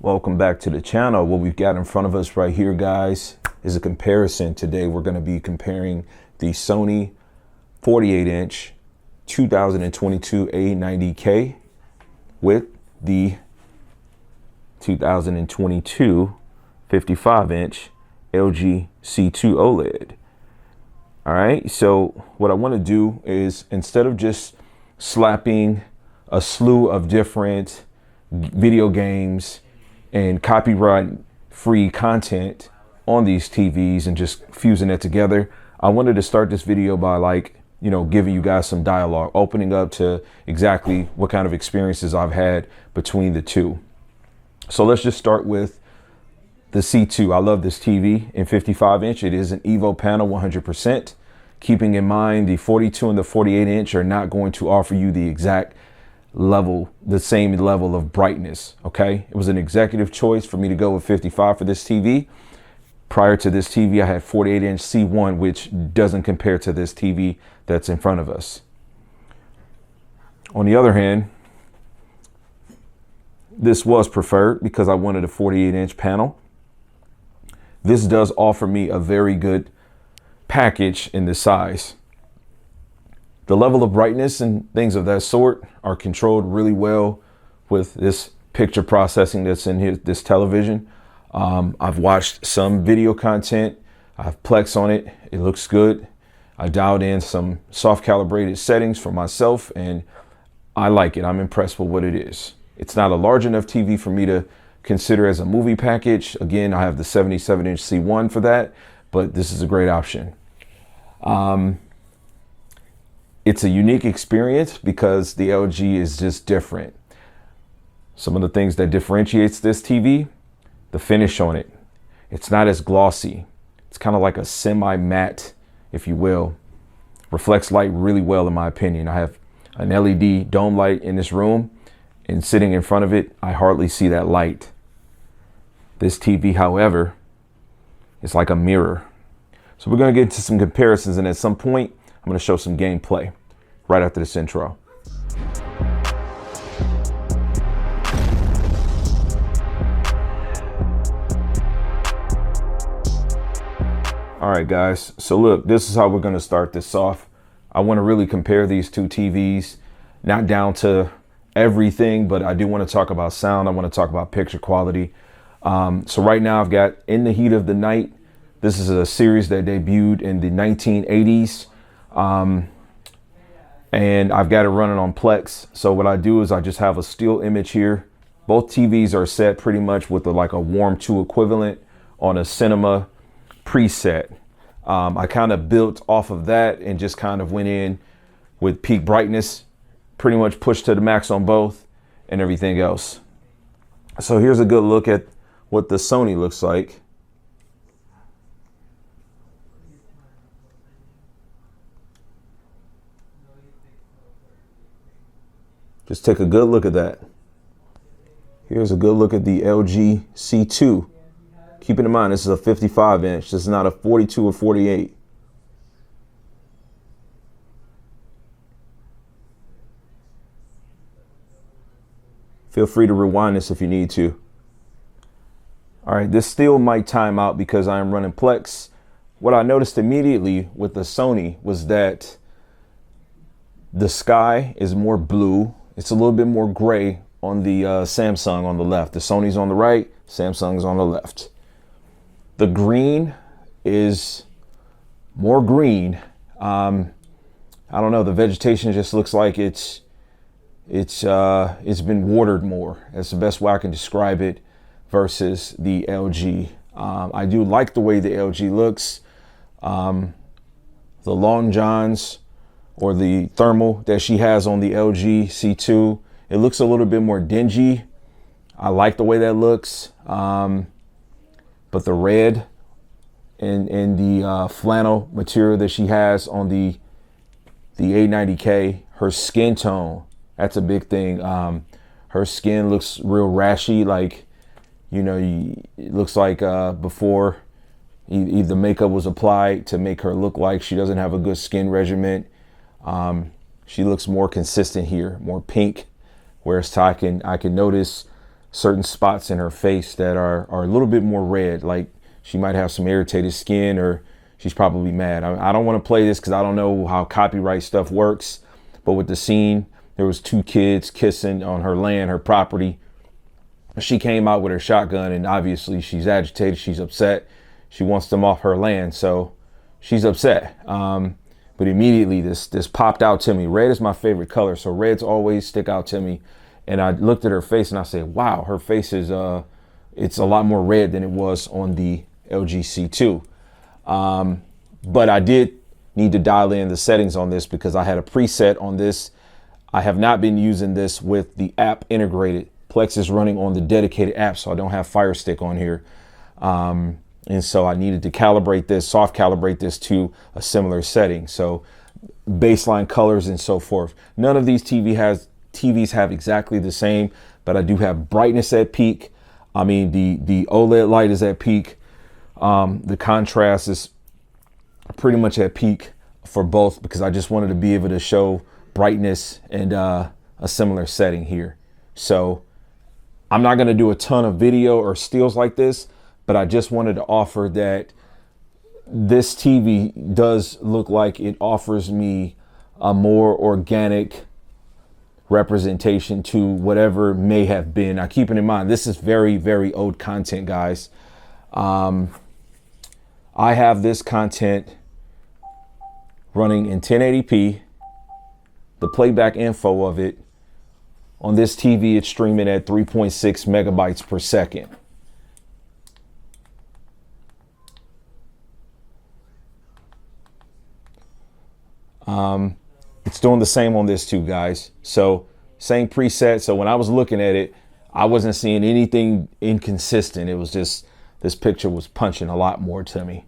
Welcome back to the channel. What we've got in front of us right here, guys, is a comparison. Today we're going to be comparing the Sony 48-inch 2022 A90K with the 2022 55-inch LG C2 OLED. All right, so what I want to do is, instead of just slapping a slew of different video games and copyright-free content on these TVs and just fusing it together, I wanted to start this video by giving you guys some dialogue, opening up to exactly what kind of experiences I've had between the two. So let's just start with the C2. I love this TV in 55-inch. It is an Evo panel 100%. Keeping in mind the 42 and the 48-inch are not going to offer you the exact level, the same level of brightness. Okay, it was an executive choice for me to go with 55 for this TV. Prior to this TV, I had 48-inch C1, which doesn't compare to this TV that's in front of us. On the other hand, this was preferred because I wanted a 48-inch panel. This does offer me a very good package in this size. The level of brightness and things of that sort are controlled really well with this picture processing that's in here, this television. I've watched some video content. I've Plex on it. It looks good. I dialed in some soft calibrated settings for myself and I like it. I'm impressed with what it is. It's not a large enough TV for me to consider as a movie package. Again, I have the 77-inch C1 for that, but this is a great option. It's a unique experience because the LG is just different. Some of the things that differentiates this TV, the finish on it. It's not as glossy. It's kind of like a semi-matte, if you will. Reflects light really well, in my opinion. I have an LED dome light in this room, and sitting in front of it, I hardly see that light. This TV, however, is like a mirror. So we're going to get into some comparisons, and at some point, I'm going to show some gameplay right after this intro. All right, guys. So look, this is how we're going to start this off. I want to really compare these two TVs, not down to everything, but I do want to talk about sound. I want to talk about picture quality. So right now I've got In the Heat of the Night. This is a series that debuted in the 1980s. And I've got it running on Plex. So what I do is I just have a still image here. Both TVs are set pretty much with like a warm 2 equivalent on a cinema preset. I kind of built off of that and just kind of went in with peak brightness, pretty much pushed to the max on both and everything else. So here's a good look at what the Sony looks like. Just take a good look at that. Here's a good look at the LG C2. Keeping in mind, this is a 55-inch. This is not a 42 or 48. Feel free to rewind this if you need to. All right, this still might time out because I am running Plex. What I noticed immediately with the Sony was that the sky is more blue. It's a little bit more gray on the Samsung on the left. The Sony's on the right, Samsung's on the left. The green is more green. I don't know, the vegetation just looks like it's been watered more. That's the best way I can describe it versus the LG. I do like the way the LG looks. The Long Johns, or the thermal that she has on the LG C2, it looks a little bit more dingy. I like the way that looks. But the red and the flannel material that she has on the A90K, her skin tone, that's a big thing. Her skin looks real rashy, like, it looks like before either makeup was applied to make her look like she doesn't have a good skin regimen. She looks more consistent here, more pink, whereas I can notice certain spots in her face that are a little bit more red, like she might have some irritated skin, or she's probably mad. I don't want to play this because I don't know how copyright stuff works, but with the scene, there was two kids kissing on her land, her property. She came out with her shotgun, and obviously she's agitated, she's upset. She wants them off her land, so she's upset. But immediately this popped out to me. Red is my favorite color, so reds always stick out to me. And I looked at her face and I said, wow, her face is, it's a lot more red than it was on the LG C2. But I did need to dial in the settings on this because I had a preset on this. I have not been using this with the app integrated. Plex is running on the dedicated app, so I don't have Fire Stick on here. And so I needed to calibrate this, soft calibrate this to a similar setting. So baseline colors and so forth. None of these TVs have exactly the same, but I do have brightness at peak. I mean, the OLED light is at peak. The contrast is pretty much at peak for both because I just wanted to be able to show brightness and a similar setting here. So I'm not going to do a ton of video or stills like this, but I just wanted to offer that this TV does look like it offers me a more organic representation to whatever may have been. Now, keeping in mind, this is very, very old content, guys. I have this content running in 1080p. The playback info of it on this TV, it's streaming at 3.6 megabytes per second. It's doing the same on this too, guys. So same preset. So when I was looking at it, I wasn't seeing anything inconsistent. It was just, this picture was punching a lot more to me.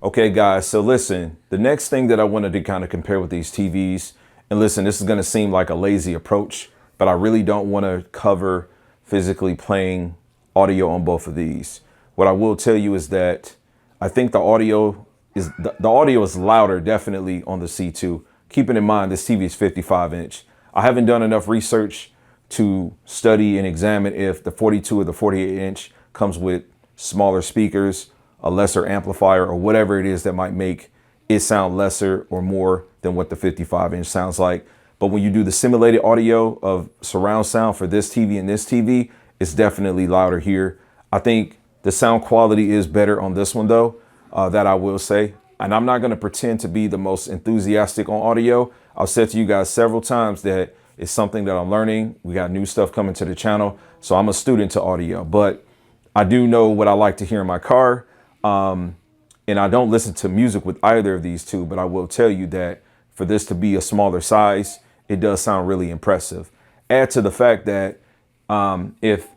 Okay, guys, so listen, the next thing that I wanted to kind of compare with these TVs, and listen, this is going to seem like a lazy approach, but I really don't want to cover physically playing audio on both of these. What I will tell you is that I think the audio is louder definitely on the C2. Keeping in mind, this TV is 55 inch. I haven't done enough research to study and examine if the 42 or the 48 inch comes with smaller speakers, a lesser amplifier, or whatever it is that might make it sound lesser or more than what the 55 inch sounds like. But when you do the simulated audio of surround sound for this TV and this TV, it's definitely louder here. I think the sound quality is better on this one though, that I will say. And I'm not gonna pretend to be the most enthusiastic on audio. I've said to you guys several times that it's something that I'm learning. We got new stuff coming to the channel. So I'm a student to audio, but I do know what I like to hear in my car. And I don't listen to music with either of these two, but I will tell you that for this to be a smaller size, it does sound really impressive. Add to the fact that if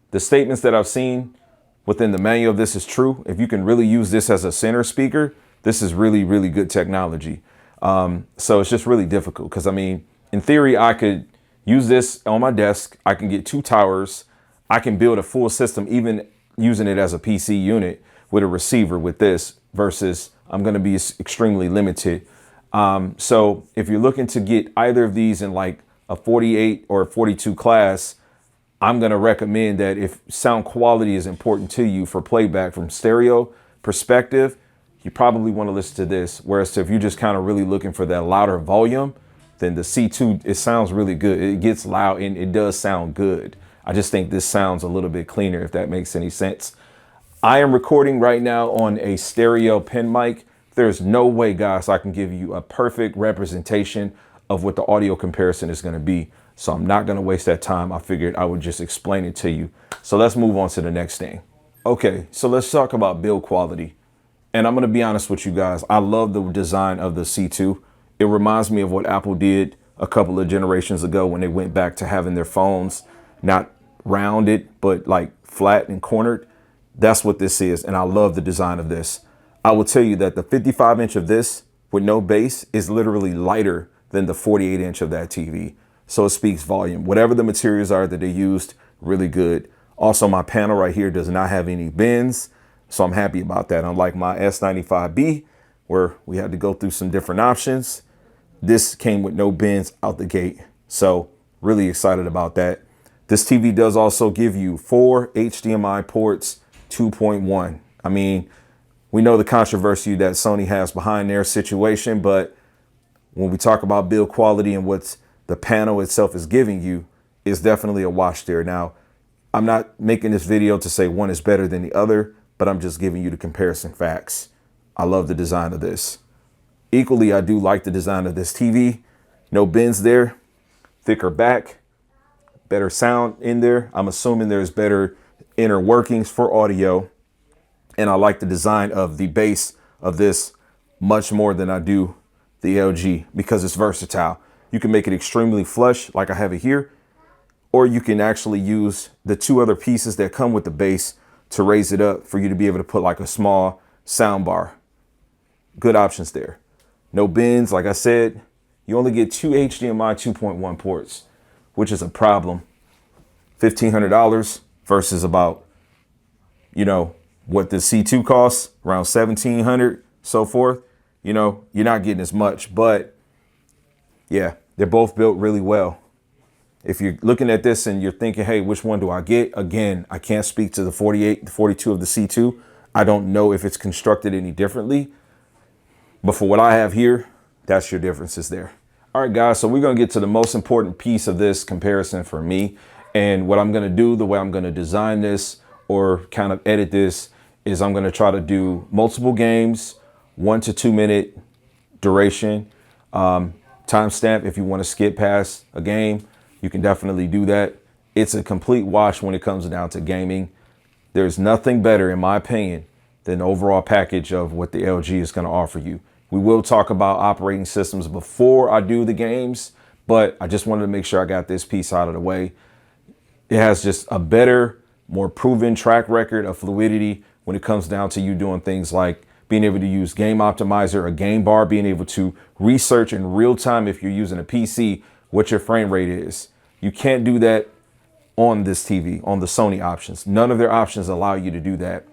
the statements that I've seen within the manual of this is true, if you can really use this as a center speaker, this is really, really good technology. So it's just really difficult because, I mean, in theory, I could use this on my desk. I can get two towers. I can build a full system, even using it as a PC unit with a receiver with this, versus I'm going to be extremely limited. So if you're looking to get either of these in like a 48 or a 42 class, I'm going to recommend that if sound quality is important to you for playback from stereo perspective, you probably want to listen to this. Whereas if you're just kind of really looking for that louder volume, then the C2, it sounds really good. It gets loud and it does sound good. I just think this sounds a little bit cleaner, if that makes any sense. I am recording right now on a stereo pen mic. There's no way, guys, I can give you a perfect representation of what the audio comparison is going to be. So I'm not going to waste that time. I figured I would just explain it to you. So let's move on to the next thing. Okay, so let's talk about build quality. And I'm going to be honest with you guys. I love the design of the C2. It reminds me of what Apple did a couple of generations ago when they went back to having their phones not rounded, but like flat and cornered. That's what this is. And I love the design of this. I will tell you that the 55 inch of this with no bass is literally lighter than the 48 inch of that TV. So it speaks volume. Whatever the materials are that they used, really good. Also, my panel right here does not have any bends. So I'm happy about that. Unlike my S95B, where we had to go through some different options, this came with no bends out the gate. So really excited about that. This TV does also give you 4 HDMI ports, 2.1. I mean, we know the controversy that Sony has behind their situation, but when we talk about build quality and what the panel itself is giving you, is definitely a wash there. Now, I'm not making this video to say one is better than the other, but I'm just giving you the comparison facts. I love the design of this. Equally, I do like the design of this TV. No bends there, thicker back, better sound in there. I'm assuming there's better inner workings for audio. And I like the design of the base of this much more than I do the LG because it's versatile. You can make it extremely flush like I have it here, or you can actually use the 2 other pieces that come with the base to raise it up for you to be able to put like a small sound bar. Good options there. No bends. Like I said, you only get 2 HDMI 2.1 ports, which is a problem. $1,500 versus about, you know, what the C2 costs, around $1,700, so forth. You know, you're not getting as much, but yeah, they're both built really well. If you're looking at this and you're thinking, hey, which one do I get? Again, I can't speak to the 48, the 42 of the C2. I don't know if it's constructed any differently, but for what I have here, that's your differences there. All right, guys, so we're going to get to the most important piece of this comparison for me. And what I'm going to do, the way I'm going to design this or kind of edit this, is I'm going to try to do multiple games, 1 to 2 minute duration, timestamp. If you want to skip past a game, you can definitely do that. It's a complete wash when it comes down to gaming. There's nothing better, in my opinion, than the overall package of what the LG is going to offer you. We will talk about operating systems before I do the games, but I just wanted to make sure I got this piece out of the way. It has just a better, more proven track record of fluidity when it comes down to you doing things like being able to use Game Optimizer, a game bar, being able to research in real time if you're using a PC what your frame rate is. You can't do that on this TV, on the Sony options. None of their options allow you to do that.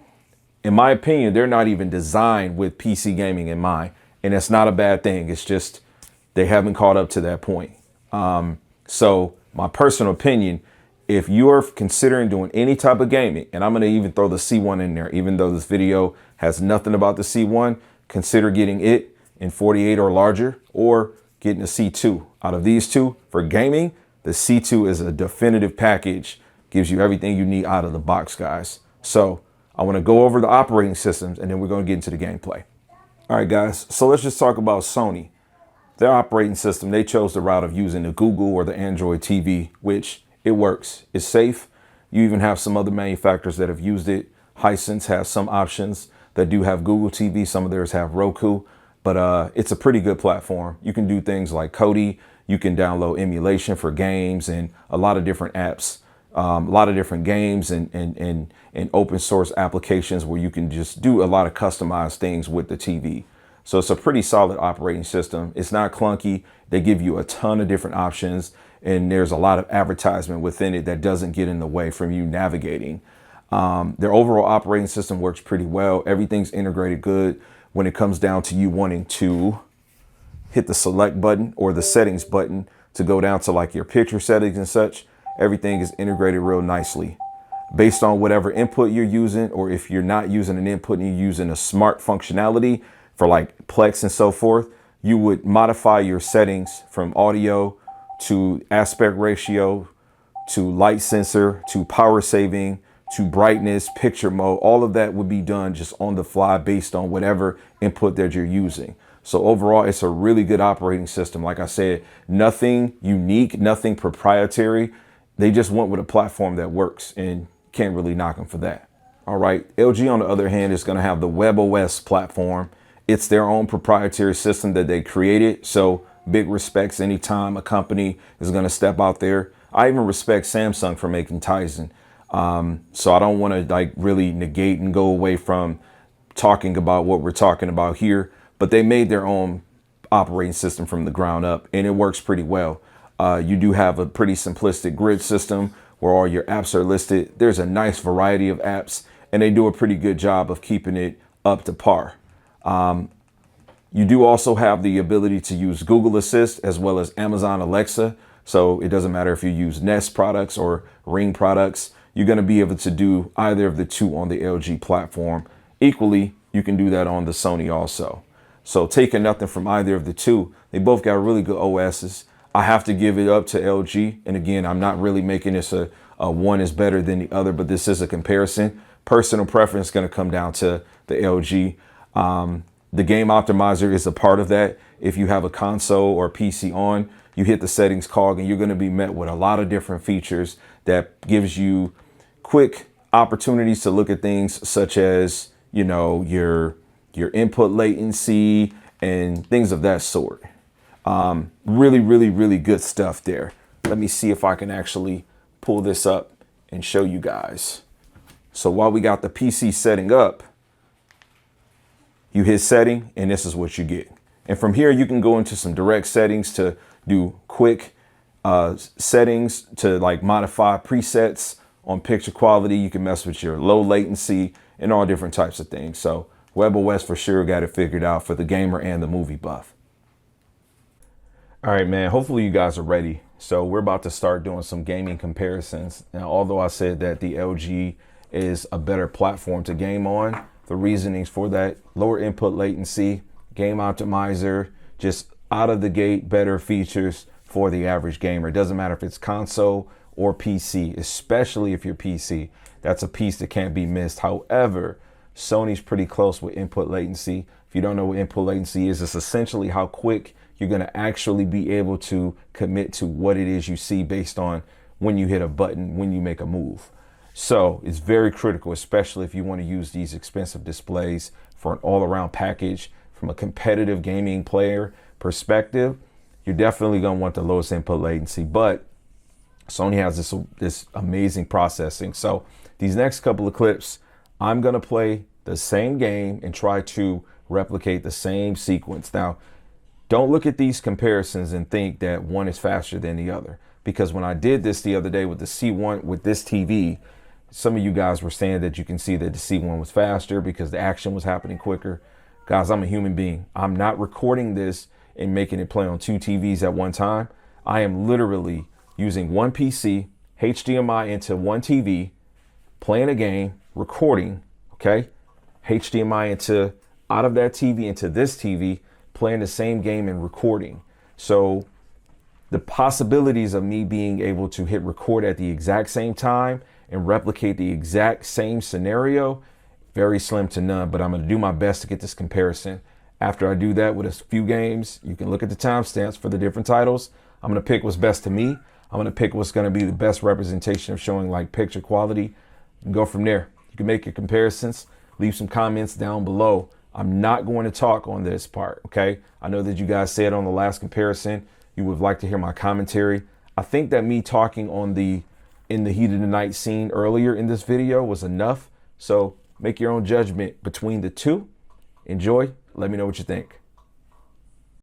In my opinion, they're not even designed with PC gaming in mind. And it's not a bad thing. It's just they haven't caught up to that point. So my personal opinion, if you're considering doing any type of gaming, and I'm going to even throw the C1 in there, even though this video has nothing about the C1, consider getting it in 48 or larger, or getting a C2. Out of these two for gaming, the C2 is a definitive package, gives you everything you need out of the box, guys. So I want to go over the operating systems and then we're going to get into the gameplay. All right, guys, so let's just talk about Sony. Their operating system, they chose the route of using the Google or the Android TV, which it works. It's safe. You even have some other manufacturers that have used it. Hisense has some options that do have Google TV. Some of theirs have Roku, but it's a pretty good platform. You can do things like Kodi. You can download emulation for games and a lot of different apps, a lot of different games and open source applications where you can just do a lot of customized things with the TV. So it's a pretty solid operating system. It's not clunky. They give you a ton of different options and there's a lot of advertisement within it that doesn't get in the way from you navigating. Their overall operating system works pretty well. Everything's integrated good when it comes down to you wanting to hit the select button or the settings button to go down to like your picture settings and such. Everything is integrated real nicely based on whatever input you're using, or if you're not using an input and you're using a smart functionality for like Plex and so forth, you would modify your settings from audio to aspect ratio to light sensor to power saving to brightness, picture mode. All of that would be done just on the fly based on whatever input that you're using. So overall, it's a really good operating system. Like I said, nothing unique, nothing proprietary. They just went with a platform that works and can't really knock them for that. All right. LG, on the other hand, is going to have the WebOS platform. It's their own proprietary system that they created. So big respects anytime a company is going to step out there. I even respect Samsung for making Tizen. So I don't want to like really negate and go away from talking about what we're talking about here. But they made their own operating system from the ground up, and it works pretty well. You do have a pretty simplistic grid system where all your apps are listed. There's a nice variety of apps, and they do a pretty good job of keeping it up to par. You do also have the ability to use Google Assist as well as Amazon Alexa So it doesn't matter if you use Nest products or Ring products, you're going to be able to do either of the two on the LG platform. Equally, you can do that on the Sony also. So taking nothing from either of the two, they both got really good OSs. I have to give it up to LG. And again, I'm not really making this a one is better than the other, but this is a comparison. Personal preference is going to come down to the LG. The game optimizer is a part of that. If you have a console or PC on, you hit the settings cog and you're going to be met with a lot of different features that gives you quick opportunities to look at things such as, you know, your input latency and things of that sort. Really good stuff there. Let me see if I can actually pull this up and show you guys. So while we got the PC setting up, you hit setting and this is what you get. And from here, you can go into some direct settings to do quick settings to like modify presets on picture quality. You can mess with your low latency and all different types of things. So WebOS for sure got it figured out for the gamer and the movie buff. All right, man, hopefully you guys are ready. So we're about to start doing some gaming comparisons. Now, although I said that the LG is a better platform to game on, the reasonings for that: lower input latency, game optimizer, just out of the gate better features for the average gamer. It doesn't matter if it's console or PC, especially if you're PC. That's a piece that can't be missed. However, Sony's pretty close with input latency. If you don't know what input latency is, it's essentially how quick you're going to actually be able to commit to what it is you see based on when you hit a button, when you make a move. So it's very critical, especially if you want to use these expensive displays for an all-around package. From a competitive gaming player perspective, you're definitely going to want the lowest input latency, but Sony has this amazing processing. So these next couple of clips, I'm going to play the same game and try to replicate the same sequence. Now, don't look at these comparisons and think that one is faster than the other, because when I did this the other day with the C1 with this TV, some of you guys were saying that you can see that the C1 was faster because the action was happening quicker. Guys, I'm a human being. I'm not recording this and making it play on two TVs at one time. I am literally using one PC, HDMI into one TV, playing a game, recording, okay? HDMI into out of that TV into this TV, playing the same game and recording. So the possibilities of me being able to hit record at the exact same time and replicate the exact same scenario, very slim to none, but I'm going to do my best to get this comparison. After I do that with a few games, you can look at the timestamps for the different titles. I'm going to pick what's best to me. I'm going to pick what's going to be the best representation of showing like picture quality and go from there. You can make your comparisons, leave some comments down below. I'm not going to talk on this part, okay? I know that you guys said on the last comparison, you would like to hear my commentary. I think that me talking on the in the heat of the night scene earlier in this video was enough. So make your own judgment between the two. Enjoy. Let me know what you think.